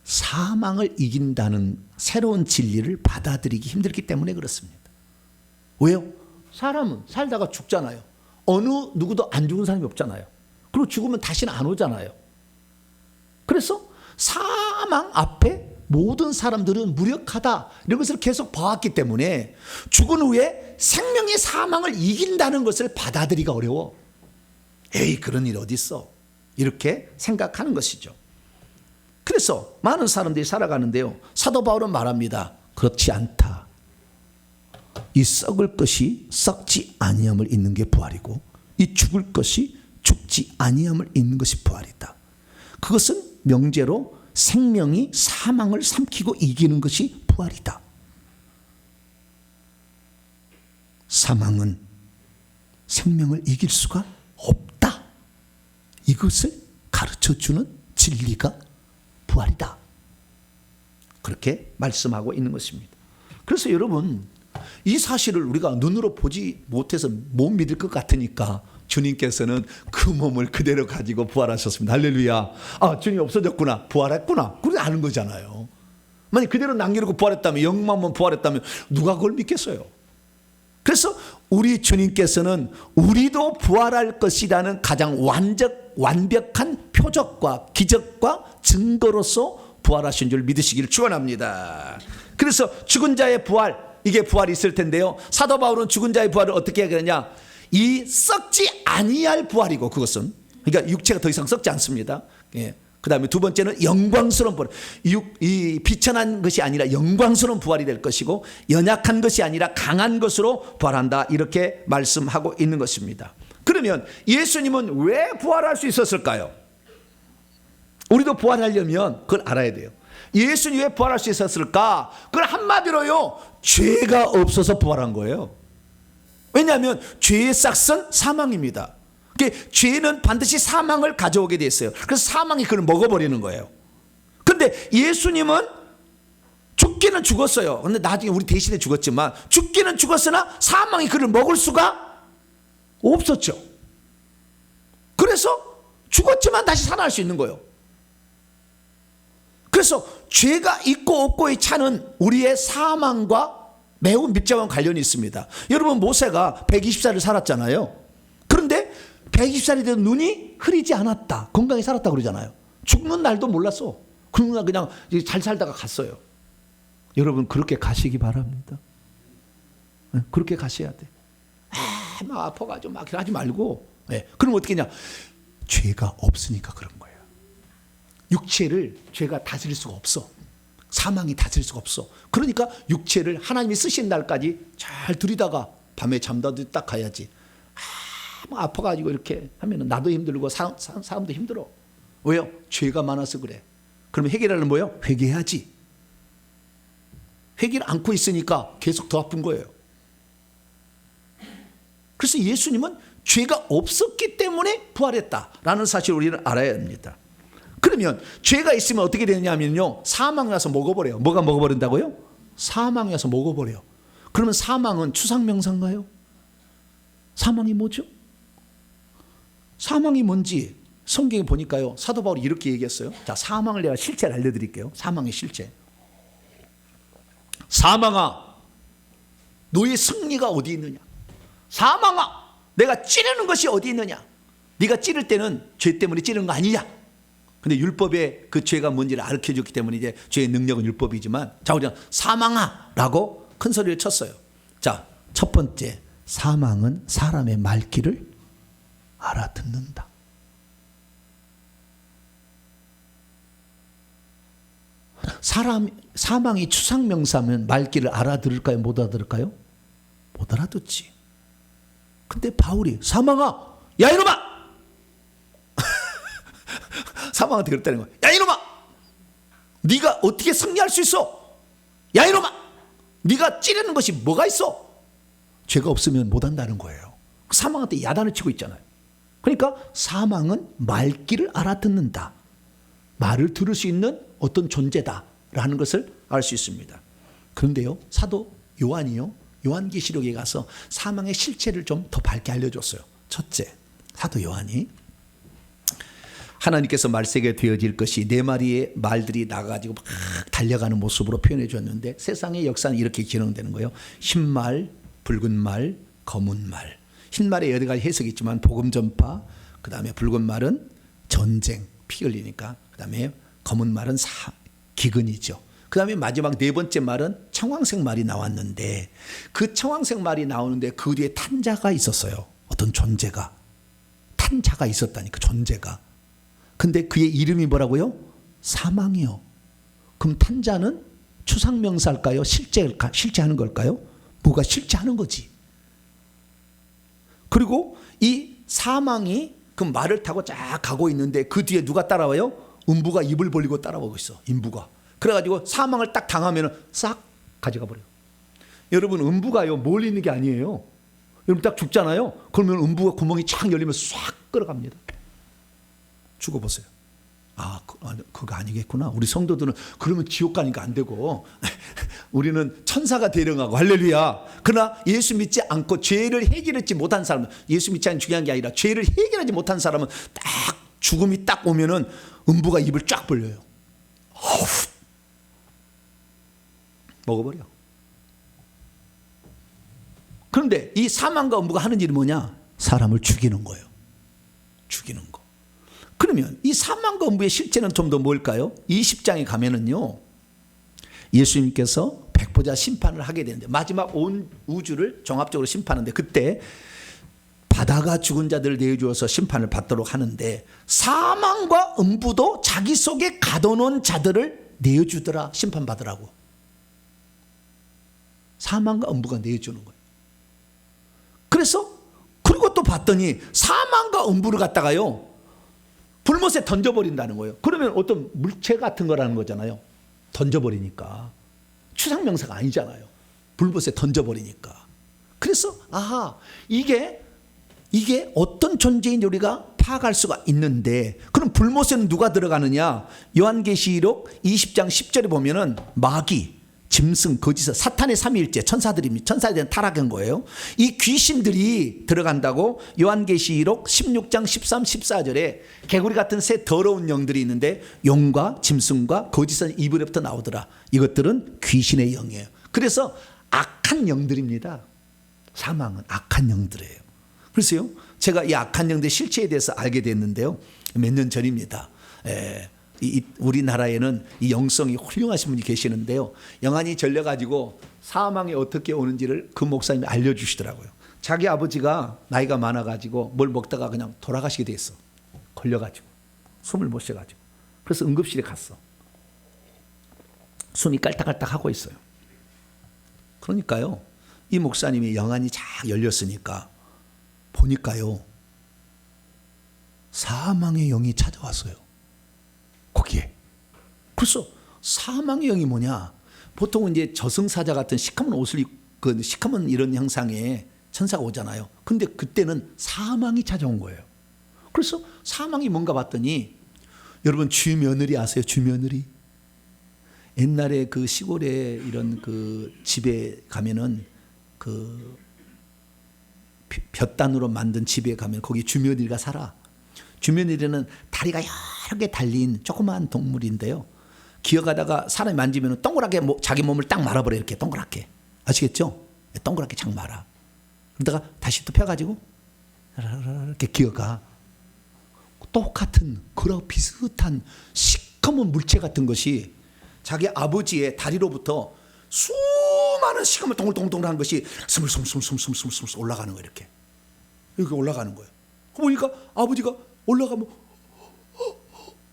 사망을 이긴다는 새로운 진리를 받아들이기 힘들기 때문에 그렇습니다. 왜요? 사람은 살다가 죽잖아요. 어느 누구도 안 죽은 사람이 없잖아요. 그리고 죽으면 다시는 안 오잖아요. 그래서 사망 앞에 모든 사람들은 무력하다 이런 것을 계속 봐왔기 때문에 죽은 후에 생명이 사망을 이긴다는 것을 받아들이기가 어려워. 에이, 그런 일 어디 있어? 이렇게 생각하는 것이죠. 그래서 많은 사람들이 살아가는데요, 사도 바울은 말합니다. 그렇지 않다. 이 썩을 것이 썩지 아니함을 잊는 게 부활이고 이 죽을 것이 죽지 죽지 아니함을 잊는 것이 부활이다. 그것은 명제로 생명이 사망을 삼키고 이기는 것이 부활이다. 사망은 생명을 이길 수가 없다. 이것을 가르쳐주는 진리가 부활이다. 그렇게 말씀하고 있는 것입니다. 그래서 여러분, 이 사실을 우리가 눈으로 보지 못해서 못 믿을 것 같으니까 주님께서는 그 몸을 그대로 가지고 부활하셨습니다. 할렐루야. 아, 주님이 없어졌구나, 부활했구나, 그렇게 아는 거잖아요. 만약 그대로 남겨놓고 부활했다면, 영만만 부활했다면 누가 그걸 믿겠어요? 그래서 우리 주님께서는 우리도 부활할 것이라는 가장 완벽한 표적과 기적과 증거로서 부활하신 줄 믿으시기를 축원합니다. 그래서 죽은 자의 부활, 이게 부활이 있을 텐데요, 사도 바울은 죽은 자의 부활을 어떻게 하느냐, 이 썩지 아니할 부활이고, 그것은 그러니까 육체가 더 이상 썩지 않습니다. 예. 그 다음에 두 번째는 영광스러운 부활. 이 비천한 것이 아니라 영광스러운 부활이 될 것이고, 연약한 것이 아니라 강한 것으로 부활한다, 이렇게 말씀하고 있는 것입니다. 그러면 예수님은 왜 부활할 수 있었을까요? 우리도 부활하려면 그걸 알아야 돼요. 예수님이 왜 부활할 수 있었을까? 그걸 한마디로요, 죄가 없어서 부활한 거예요. 왜냐하면 죄의 싹은 사망입니다. 죄는 반드시 사망을 가져오게 돼 있어요. 그래서 사망이 그걸 먹어버리는 거예요. 그런데 예수님은 죽기는 죽었어요. 그런데 나중에 우리 대신에 죽었지만, 죽기는 죽었으나 사망이 그를 먹을 수가 없었죠. 그래서 죽었지만 다시 살아날 수 있는 거예요. 그래서 죄가 있고 없고의 차는 우리의 사망과 매우 밀접한 관련이 있습니다. 여러분, 모세가 120살을 살았잖아요. 그런데 120살이 돼도 눈이 흐리지 않았다, 건강히 살았다 그러잖아요. 죽는 날도 몰랐어. 그냥 잘 살다가 갔어요. 여러분, 그렇게 가시기 바랍니다. 그렇게 가셔야 돼. 막 아파가지고 막 하지 말고. 그럼 어떻게 하냐, 죄가 없으니까 그런 거예요. 육체를 죄가 다스릴 수가 없어. 사망이 다스릴 수가 없어. 그러니까 육체를 하나님이 쓰신 날까지 잘 들이다가 밤에 잠자도 딱 가야지. 막 아파가지고 이렇게 하면 나도 힘들고 사람도 힘들어. 왜요? 죄가 많아서 그래. 그러면 해결하려면 뭐예요? 회개해야지. 회개를 안고 있으니까 계속 더 아픈 거예요. 그래서 예수님은 죄가 없었기 때문에 부활했다라는 사실을 우리는 알아야 합니다. 그러면 죄가 있으면 어떻게 되느냐면요, 사망이 와서 먹어버려요. 뭐가 먹어버린다고요? 사망이 와서 먹어버려요. 그러면 사망은 추상명사인가요? 사망이 뭐죠? 사망이 뭔지 성경에 보니까요, 사도 바울이 이렇게 얘기했어요. 자, 사망을 내가 실체를 알려드릴게요. 사망의 실체. 사망아, 너의 승리가 어디 있느냐? 사망아, 내가 찌르는 것이 어디 있느냐? 네가 찌를 때는 죄 때문에 찌르는 거 아니냐? 근데 율법에 그 죄가 뭔지를 가르쳐줬기 때문에 이제 죄의 능력은 율법이지만, 자, 우리가 사망아 라고 큰 소리를 쳤어요. 자, 첫 번째, 사망은 사람의 말귀를 알아듣는다. 사망이 추상명사면 말귀를 알아들을까요? 못 알아들을까요? 못 알아듣지. 근데 바울이 사망아, 야 이놈아! 사망한테 그랬다는 거야. 야 이놈아, 네가 어떻게 승리할 수 있어? 야 이놈아, 네가 찌르는 것이 뭐가 있어? 죄가 없으면 못한다는 거예요. 사망한테 야단을 치고 있잖아요. 그러니까 사망은 말귀를 알아듣는다, 말을 들을 수 있는 어떤 존재다라는 것을 알 수 있습니다. 그런데요, 사도 요한이요, 요한계시록에 가서 사망의 실체를 좀 더 밝게 알려줬어요. 첫째, 사도 요한이 하나님께서 말세게 되어질 것이 네 마리의 말들이 나가지고 막 달려가는 모습으로 표현해 줬는데, 세상의 역사는 이렇게 진행되는 거예요. 흰말, 붉은 말, 검은 말. 흰말에 여러 가지 해석이 있지만 복음 전파, 그 다음에 붉은 말은 전쟁, 피 흘리니까, 그 다음에 검은 말은 기근이죠. 그 다음에 마지막 네 번째 말은 청황색 말이 나왔는데, 그 청황색 말이 나오는데 그 뒤에 탄자가 있었어요. 어떤 존재가, 탄자가 있었다니까, 존재가. 근데 그의 이름이 뭐라고요? 사망이요. 그럼 탄자는 추상명사일까요? 실제하는 걸까요? 뭐가 실제하는 거지. 그리고 이 사망이 그 말을 타고 쫙 가고 있는데 그 뒤에 누가 따라와요? 음부가 입을 벌리고 따라오고 있어. 인부가. 그래가지고 사망을 딱 당하면 싹 가져가 버려요. 여러분 음부가요 멀리 있는 게 아니에요. 여러분 딱 죽잖아요. 그러면 음부가 구멍이 쫙 열리면 싹 끌어갑니다. 죽어보세요. 그거 아니겠구나. 우리 성도들은 그러면 지옥 가니까 안 되고 우리는 천사가 대령하고 할렐루야. 그러나 예수 믿지 않고 죄를 해결하지 못한 사람은, 예수 믿지 않는 중요한 게 아니라 죄를 해결하지 못한 사람은 딱 죽음이 딱 오면은 음부가 입을 쫙 벌려요. 먹어버려. 그런데 이 사망과 음부가 하는 일이 뭐냐? 사람을 죽이는 거예요. 죽이는 거. 그러면 이 사망과 음부의 실제는 좀 더 뭘까요? 20장에 가면은요, 예수님께서 백보자 심판을 하게 되는데, 마지막 온 우주를 종합적으로 심판하는데, 그때 바다가 죽은 자들을 내주어서 심판을 받도록 하는데, 사망과 음부도 자기 속에 가둬놓은 자들을 내주더라. 심판받으라고. 사망과 음부가 내주는 거예요. 그래서 그리고 또 봤더니 사망과 음부를 갖다가요 불못에 던져버린다는 거예요. 그러면 어떤 물체 같은 거라는 거잖아요. 던져버리니까. 추상명사가 아니잖아요. 불못에 던져버리니까. 그래서 이게 어떤 존재인지 우리가 파악할 수가 있는데, 그럼 불못에는 누가 들어가느냐? 요한계시록 20장 10절에 보면은 마귀, 짐승, 거짓, 사탄의 삼위일체, 천사들입니다. 천사들은 타락한 거예요. 이 귀신들이 들어간다고 요한계시록 16장 13, 14절에 개구리 같은 새 더러운 영들이 있는데 용과 짐승과 거짓은 이불에부터 나오더라. 이것들은 귀신의 영이에요. 그래서 악한 영들입니다. 사망은 악한 영들이에요. 그래서요, 제가 이 악한 영들의 실체에 대해서 알게 됐는데요, 몇 년 전입니다. 우리나라에는 이 영성이 훌륭하신 분이 계시는데요, 영안이 절려가지고 사망이 어떻게 오는지를 그 목사님이 알려주시더라고요. 자기 아버지가 나이가 많아가지고 뭘 먹다가 그냥 돌아가시게 됐어. 걸려가지고 숨을 못 쉬어가지고. 그래서 응급실에 갔어. 숨이 깔딱깔딱 하고 있어요. 그러니까요, 이 목사님이 영안이 쫙 열렸으니까 보니까요, 사망의 영이 찾아왔어요. 거기에. 그래서 사망의 영이 뭐냐? 보통은 이제 저승사자 같은 시커먼 옷을 입고 시커먼 이런 형상의 천사가 오잖아요. 근데 그때는 사망이 찾아온 거예요. 그래서 사망이 뭔가 봤더니, 여러분 주며느리 아세요? 주며느리. 옛날에 그 시골에 이런 그 집에 가면은 그 볕단으로 만든 집에 가면 거기 주며느리가 살아. 주며느리는 다리가 여러 개 달린 조그마한 동물인데요, 기어가다가 사람이 만지면 동그랗게 자기 몸을 딱 말아버려. 이렇게 동그랗게. 아시겠죠? 동그랗게 착 말아. 그러다가 다시 또 펴가지고 이렇게 기어가. 똑같은 그런 비슷한 시커먼 물체 같은 것이 자기 아버지의 다리로부터 수많은 시커먼 동글동글한 것이 스물스물 올라가는 거예요. 이렇게 올라가는 거예요. 보니까 아버지가 올라가면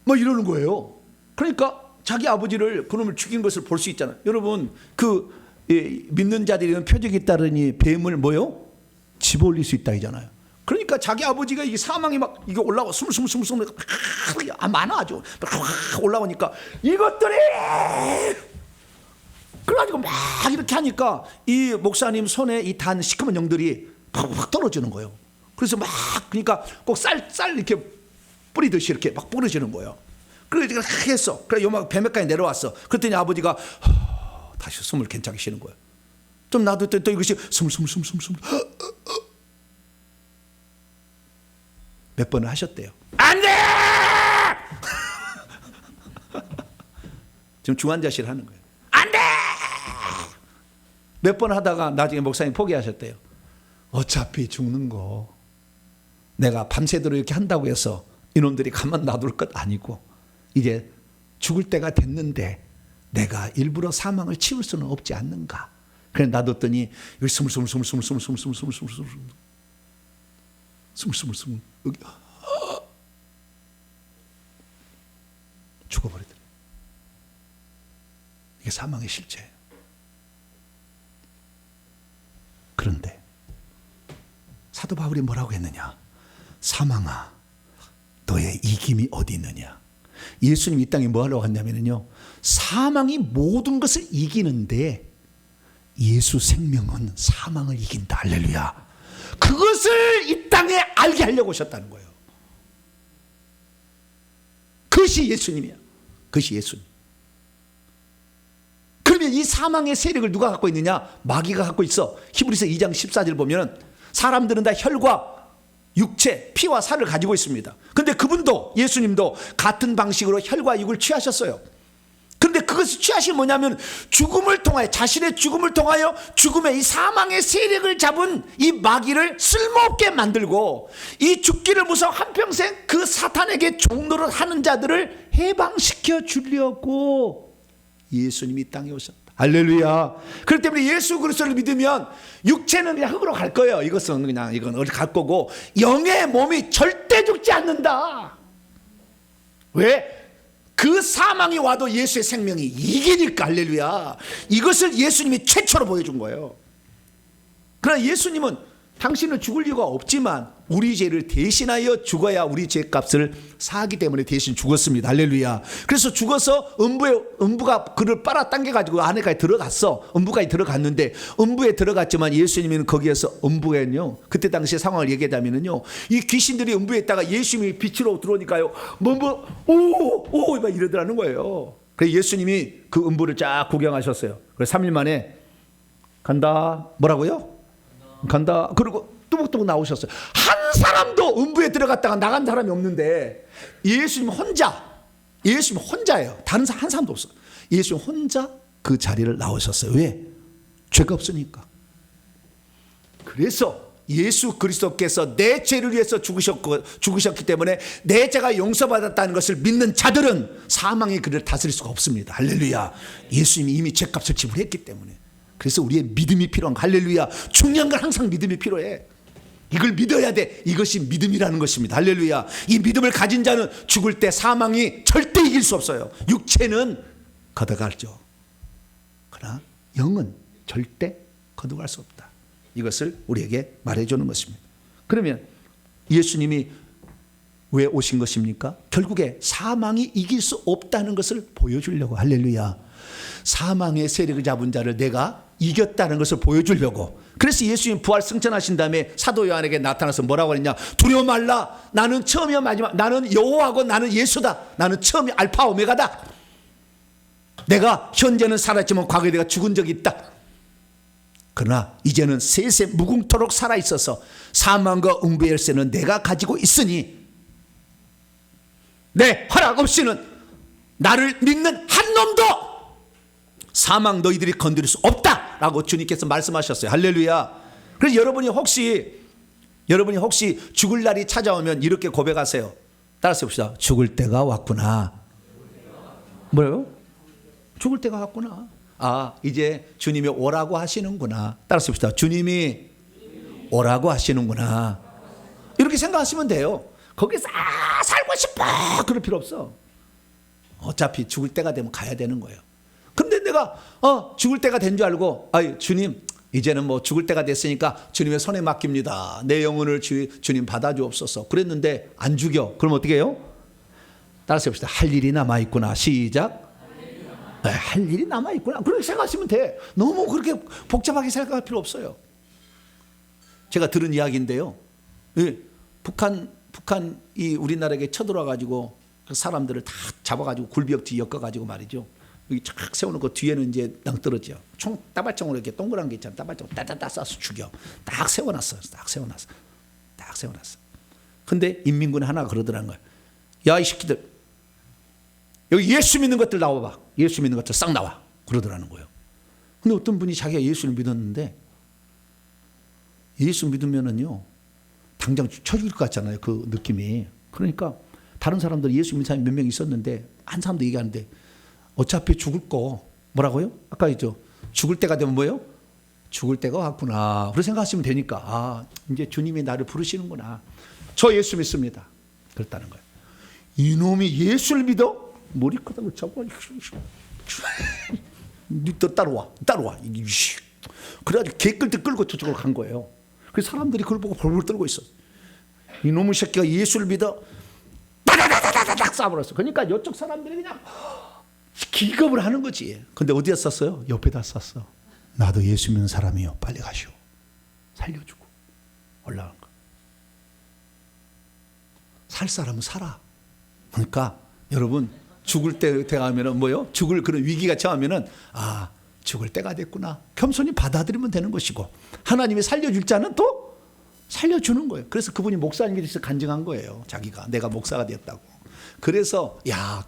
막 이러는 거예요. 그러니까 자기 아버지를 그놈을 죽인 것을 볼 수 있잖아요. 여러분 믿는 자들이는 표적에 따르니 뱀을 뭐요? 집어올릴 수 있다 이잖아요. 그러니까 자기 아버지가 이 사망이 막 이게 올라와 스물스물 많아 아주 올라오니까 이것들이 그래가지고 막 이렇게 하니까 이 목사님 손에 이 단 시커먼 영들이 팍 떨어지는 거예요. 그래서 막 그러니까 꼭 쌀 이렇게 뿌리듯이 이렇게 막 뿌려지는 거예요. 그래서 이렇게 했어. 그래 요막 뱀에까지 내려왔어. 그랬더니 아버지가 다시 숨을 괜찮게 쉬는 거예요. 좀 놔뒀더니 또 이것이 숨을 몇 번을 하셨대요. 안 돼! 지금 중환자실 하는 거예요. 안 돼! 몇 번 하다가 나중에 목사님 포기하셨대요. 어차피 죽는 거 내가 밤새도록 이렇게 한다고 해서 이놈들이 가만 놔둘 것 아니고 이제 죽을 때가 됐는데 내가 일부러 사망을 치울 수는 없지 않는가. 그래 놔뒀더니 여기 스물스물 여기 죽어버리더래. 이게 사망의 실체예요. 그런데 사도 바울이 뭐라고 했느냐? 사망아 너의 이김이 어디 있느냐. 예수님이 이 땅에 뭐 하려고 왔냐면요, 사망이 모든 것을 이기는데 예수 생명은 사망을 이긴다. 할렐루야. 그것을 이 땅에 알게 하려고 오셨다는 거예요. 그것이 예수님이야. 그것이 예수님. 그러면 이 사망의 세력을 누가 갖고 있느냐? 마귀가 갖고 있어. 히브리서 2장 14절 보면 사람들은 다 혈과 육체, 피와 살을 가지고 있습니다. 그런데 그분도, 예수님도 같은 방식으로 혈과 육을 취하셨어요. 그런데 그것을 취하신 뭐냐면 죽음을 통하여, 자신의 죽음을 통하여 죽음의 이 사망의 세력을 잡은 이 마귀를 쓸모없게 만들고 이 죽기를 무서워 한평생 그 사탄에게 종노릇 하는 자들을 해방시켜 주려고 예수님이 이 땅에 오셨다. 할렐루야. 그렇기 때문에 예수 그리스도를 믿으면 육체는 그냥 흙으로 갈 거예요. 이것은 그냥 이건 어디 갈 거고 영의 몸이 절대 죽지 않는다. 왜? 그 사망이 와도 예수의 생명이 이기니까. 할렐루야. 이것을 예수님이 최초로 보여준 거예요. 그러나 예수님은 당신은 죽을 이유가 없지만 우리 죄를 대신하여 죽어야 우리 죄값을 사기 때문에 대신 죽었습니다. 할렐루야. 그래서 죽어서 음부가 그를 빨아당겨가지고 안에까지 들어갔어. 음부까지 들어갔는데 음부에 들어갔지만 예수님은 거기에서 음부에는요, 그때 당시 상황을 얘기하자면요, 이 귀신들이 음부에 있다가 예수님이 빛으로 들어오니까요, 오 막 이러더라는 거예요. 그래서 예수님이 그 음부를 쫙 구경하셨어요. 그래서 3일 만에 간다. 뭐라고요? 간다. 그리고 뚜벅뚜벅 나오셨어요. 한 사람도 음부에 들어갔다가 나간 사람이 없는데 예수님 혼자예요. 다른 한 사람도 없어요. 예수님 혼자 그 자리를 나오셨어요. 왜? 죄가 없으니까. 그래서 예수 그리스도께서 내 죄를 위해서 죽으셨기 때문에 내 죄가 용서받았다는 것을 믿는 자들은 사망의 그를 다스릴 수가 없습니다. 할렐루야. 예수님이 이미 죄값을 지불했기 때문에. 그래서 우리의 믿음이 필요한 거. 할렐루야. 중요한 건 항상 믿음이 필요해. 이걸 믿어야 돼. 이것이 믿음이라는 것입니다. 할렐루야. 이 믿음을 가진 자는 죽을 때 사망이 절대 이길 수 없어요. 육체는 걷어가죠. 그러나 영은 절대 걷어갈 수 없다. 이것을 우리에게 말해주는 것입니다. 그러면 예수님이 왜 오신 것입니까? 결국에 사망이 이길 수 없다는 것을 보여주려고. 할렐루야. 사망의 세력을 잡은 자를 내가 이겼다는 것을 보여주려고. 그래서 예수님 부활 승천하신 다음에 사도 요한에게 나타나서 뭐라고 했냐? 두려워 말라. 나는 처음이요 마지막. 나는 여호와고 나는 예수다. 나는 처음이 알파 오메가다. 내가 현재는 살았지만 과거에 내가 죽은 적이 있다. 그러나 이제는 세세 무궁토록 살아있어서 사망과 음부의 열쇠는 내가 가지고 있으니 내 허락 없이는 나를 믿는 한 놈도 사망 너희들이 건드릴 수 없다라고 주님께서 말씀하셨어요. 할렐루야. 그래서 여러분이 혹시 죽을 날이 찾아오면 이렇게 고백하세요. 따라서 봅시다. 죽을 때가 왔구나. 뭐요? 죽을 때가 왔구나. 아, 이제 주님이 오라고 하시는구나. 따라서 봅시다. 주님이 오라고 하시는구나. 이렇게 생각하시면 돼요. 거기서 살고 싶어 그럴 필요 없어. 어차피 죽을 때가 되면 가야 되는 거예요. 근데 내가 죽을 때가 된 줄 알고 주님 이제는 뭐 죽을 때가 됐으니까 주님의 손에 맡깁니다. 내 영혼을 주님 받아주옵소서. 그랬는데 안 죽여. 그럼 어떻게 해요? 따라서 봅시다. 할 일이 남아있구나. 시작. 네, 할 일이 남아있구나. 그렇게 생각하시면 돼. 너무 그렇게 복잡하게 생각할 필요 없어요. 제가 들은 이야기인데요. 북한이 우리나라에게 쳐들어와가지고 그 사람들을 다 잡아가지고 굴비역지 엮어가지고 말이죠. 여기 쫙 세워놓고 뒤에는 이제 낭떠러지요. 총 따발총으로 이렇게 동그란 게 있잖아. 따발총 따따따 쏴서 죽여. 딱 세워놨어. 근데 인민군 하나 그러더란 거예요. 야, 이 새끼들. 여기 예수 믿는 것들 나와봐. 예수 믿는 것들 싹 나와. 그러더라는 거예요. 근데 어떤 분이 자기가 예수를 믿었는데 예수 믿으면은요 당장 쳐죽일 것 같잖아요. 그 느낌이. 그러니까 다른 사람들 예수 믿는 사람이 몇 명 있었는데 한 사람도 얘기하는데 어차피 죽을 거 뭐라고요? 아까 있죠. 죽을 때가 되면 뭐예요? 죽을 때가 왔구나. 그렇게 생각하시면 되니까 이제 주님이 나를 부르시는구나. 저 예수 믿습니다. 그랬다는 거예요. 이놈이 예수를 믿어? 머리카락을 잡고 너 따라와. 그래가지고 개끌듯 끌고 저쪽으로 간 거예요. 그래서 사람들이 그걸 보고 벌벌 떨고 있어. 이놈의 새끼가 예수를 믿어? 다다다다닥 쏴버렸어. 그러니까 이쪽 사람들이 그냥 기겁을 하는 거지. 근데 어디에 쐈어요? 옆에다 쐈어. 나도 예수 믿는 사람이요, 빨리 가시오. 살려주고 올라간 거. 살 사람은 살아. 그러니까 여러분, 죽을 때 되면은 뭐요? 죽을 그런 위기가 처하면은 죽을 때가 됐구나. 겸손히 받아들이면 되는 것이고, 하나님이 살려줄 자는 또 살려주는 거예요. 그래서 그분이 목사님이 돼서 간증한 거예요. 자기가 내가 목사가 되었다고. 그래서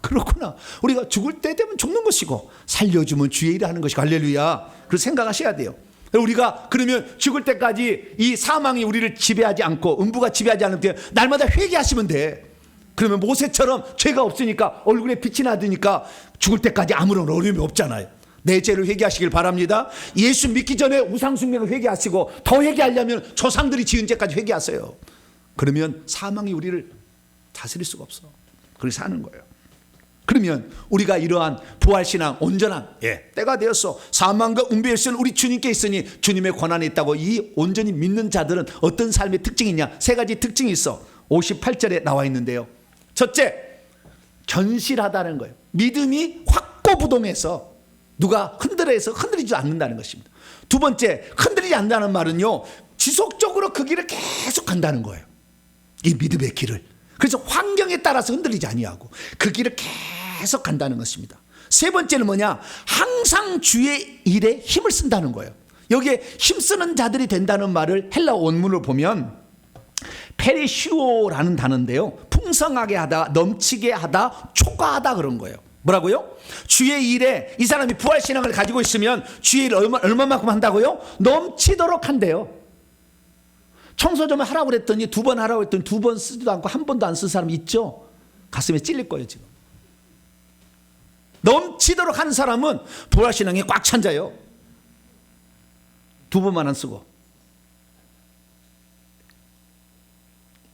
그렇구나. 우리가 죽을 때 되면 죽는 것이고 살려주면 주의 일을 하는 것이고, 할렐루야. 그래서 생각하셔야 돼요. 우리가 그러면 죽을 때까지 이 사망이 우리를 지배하지 않고 음부가 지배하지 않을 때 날마다 회개하시면 돼. 그러면 모세처럼 죄가 없으니까 얼굴에 빛이 나드니까 죽을 때까지 아무런 어려움이 없잖아요. 내 죄를 회개하시길 바랍니다. 예수 믿기 전에 우상 숭배를 회개하시고, 더 회개하려면 조상들이 지은 죄까지 회개하세요. 그러면 사망이 우리를 다스릴 수가 없어. 그렇게 사는 거예요. 그러면 우리가 이러한 부활신앙 온전한 때가 되었어. 사망과 음부의 열쇠는 우리 주님께 있으니 주님의 권한에 있다고. 이 온전히 믿는 자들은 어떤 삶의 특징이 있냐? 세 가지 특징이 있어. 58절에 나와 있는데요. 첫째, 견실하다는 거예요. 믿음이 확고부동해서 누가 흔들어서 흔들리지 않는다는 것입니다. 두 번째, 흔들리지 않는다는 말은요, 지속적으로 그 길을 계속 간다는 거예요. 이 믿음의 길을. 그래서 환경에 따라서 흔들리지 아니하고 그 길을 계속 간다는 것입니다. 세 번째는 뭐냐? 항상 주의 일에 힘을 쓴다는 거예요. 여기에 힘쓰는 자들이 된다는 말을 헬라 원문을 보면 페리슈오라는 단어인데요, 풍성하게 하다, 넘치게 하다, 초과하다 그런 거예요. 뭐라고요? 주의 일에 이 사람이 부활신앙을 가지고 있으면 주의 일을 얼마만큼 한다고요? 넘치도록 한대요. 청소 좀 하라고 그랬더니 2번 하라고 했더니 2번 쓰지도 않고 한 번도 안 쓴 사람 있죠? 가슴에 찔릴 거예요 지금. 넘치도록 하는 사람은 부활신앙이 꽉 찬 자예요. 2번만 안 쓰고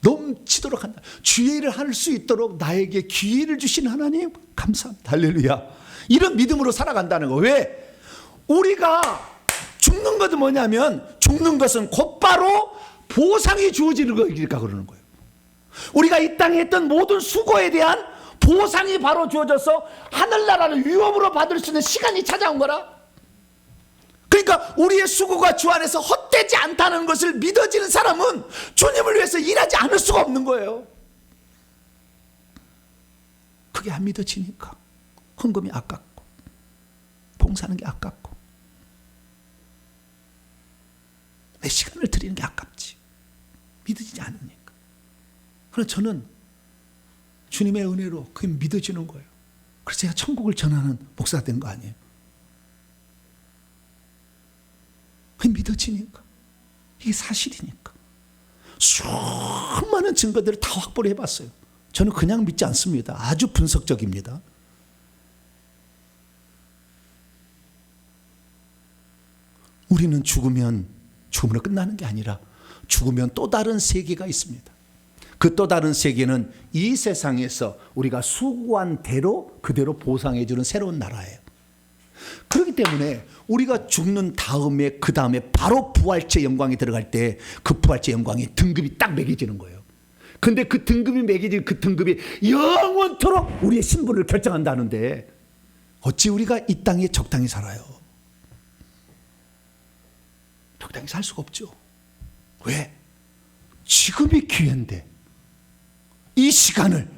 넘치도록 한다. 주의 일을 할 수 있도록 나에게 기회를 주신 하나님 감사합니다. 할렐루야. 이런 믿음으로 살아간다는 거. 왜? 우리가 죽는 것은 뭐냐면, 죽는 것은 곧바로 보상이 주어지는 거니까 그러는 거예요. 우리가 이 땅에 했던 모든 수고에 대한 보상이 바로 주어져서 하늘나라를 위험으로 받을 수 있는 시간이 찾아온 거라. 그러니까 우리의 수고가 주 안에서 헛되지 않다는 것을 믿어지는 사람은 주님을 위해서 일하지 않을 수가 없는 거예요. 그게 안 믿어지니까 헌금이 아깝고 봉사하는 게 아깝고 내 시간을 드리는 게 아깝지. 믿어지지 않으니까. 그래서 저는 주님의 은혜로 그게 믿어지는 거예요. 그래서 제가 천국을 전하는 목사가 된 거 아니에요. 그게 믿어지니까. 이게 사실이니까. 수많은 증거들을 다 확보를 해봤어요. 저는 그냥 믿지 않습니다. 아주 분석적입니다. 우리는 죽으면 죽음으로 끝나는 게 아니라 죽으면 또 다른 세계가 있습니다. 그 또 다른 세계는 이 세상에서 우리가 수고한 대로 그대로 보상해 주는 새로운 나라예요. 그렇기 때문에 우리가 죽는 다음에 그 다음에 바로 부활체 영광에 들어갈 때 그 부활체 영광의 등급이 딱 매겨지는 거예요. 근데 그 등급이 매겨진 그 등급이 영원토록 우리의 신분을 결정한다는데 어찌 우리가 이 땅에 적당히 살아요? 적당히 살 수가 없죠. 왜? 지금이 기회인데 이 시간을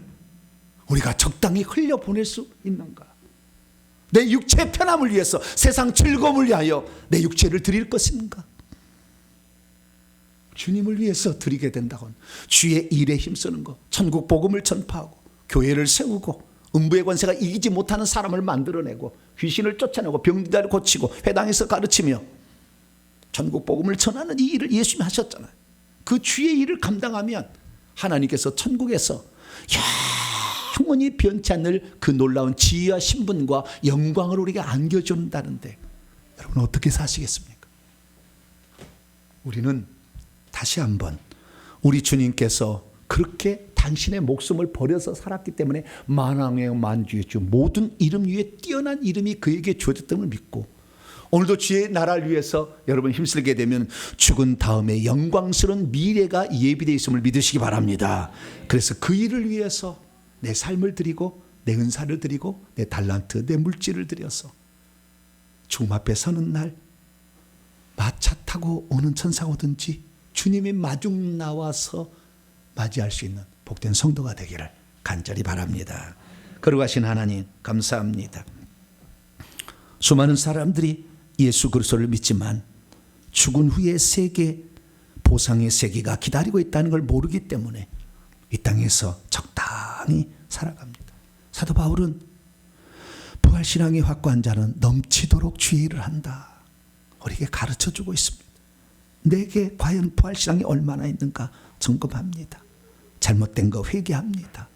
우리가 적당히 흘려보낼 수 있는가? 내 육체의 편함을 위해서, 세상 즐거움을 위하여 내 육체를 드릴 것인가? 주님을 위해서 드리게 된다곤 주의 일에 힘쓰는 것, 천국 복음을 전파하고 교회를 세우고 음부의 권세가 이기지 못하는 사람을 만들어내고 귀신을 쫓아내고 병들을 고치고 회당에서 가르치며 전국 복음을 전하는 이 일을 예수님이 하셨잖아요. 그 주의 일을 감당하면 하나님께서 천국에서 영원히 변치 않을 그 놀라운 지위와 신분과 영광을 우리가 안겨준다는데 여러분 어떻게 사시겠습니까? 우리는 다시 한번 우리 주님께서 그렇게 당신의 목숨을 버려서 살았기 때문에 만왕의 만주의 주 모든 이름 위에 뛰어난 이름이 그에게 주어졌음을 믿고 오늘도 주의 나라를 위해서 여러분 힘쓰게 되면 죽은 다음에 영광스러운 미래가 예비되어 있음을 믿으시기 바랍니다. 그래서 그 일을 위해서 내 삶을 드리고 내 은사를 드리고 내 달란트, 내 물질을 드려서 주님 앞에 서는 날 마차 타고 오는 천사가 오든지 주님이 마중 나와서 맞이할 수 있는 복된 성도가 되기를 간절히 바랍니다. 거룩하신 하나님 감사합니다. 수많은 사람들이 예수 그리스도를 믿지만 죽은 후의 세계, 보상의 세계가 기다리고 있다는 걸 모르기 때문에 이 땅에서 적당히 살아갑니다. 사도 바울은 부활신앙이 확고한 자는 넘치도록 주의 일을 한다, 우리에게 가르쳐주고 있습니다. 내게 과연 부활신앙이 얼마나 있는가 점검합니다. 잘못된 거 회개합니다.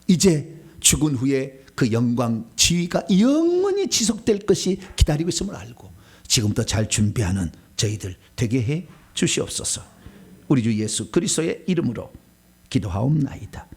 이제 죽은 후에 그 영광, 지위가 영원히 지속될 것이 기다리고 있음을 알고 지금부터 잘 준비하는 저희들 되게 해 주시옵소서. 우리 주 예수 그리스도의 이름으로 기도하옵나이다.